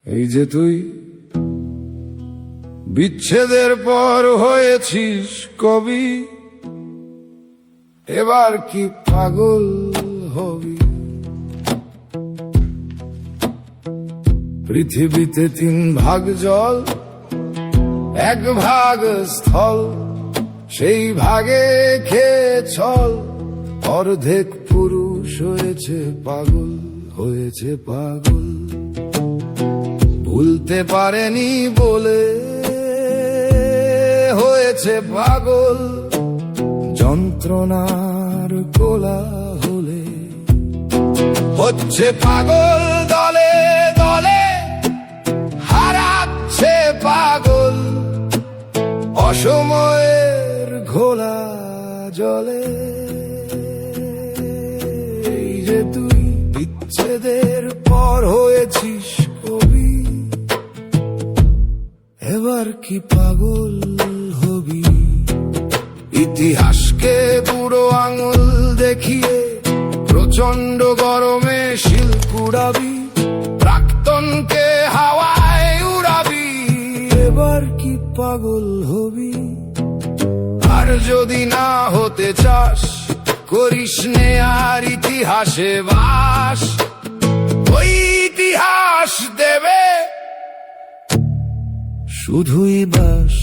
এই যে তুই বিচ্ছেদের পর হয়েছিস কবি, এবার কি পাগল হবি? পৃথিবীতে 3 ভাগ জল, 1 ভাগ স্থল, সেই ভাগে খেয়ে চল। অর্ধেক পুরুষ হয়েছে পাগল, হয়েছে পাগল। ভুলতে পারেনি বলে হয়েছে পাগল। যন্ত্রণার কোলাহলে হচ্ছে পাগল। দলে দলে হারাচ্ছে পাগল, অসময়ের ঘোলা জলে। এই যে তুই বিচ্ছেদের পর হয়েছিস কবি, এবার কি পাগল হবি? ইতিহাসকে বুড়ো আঙুল দেখিয়ে প্রচন্ড গরমে শিল কুড়াবি, প্রাক্তনকে হাওয়ায় উড়াবি। এবার কি পাগল হবি? আর যদি না হতে চাস, করিস নে আর ইতিহাসে বাস। ওই ইতিহাস দেবে শুধুই বাস।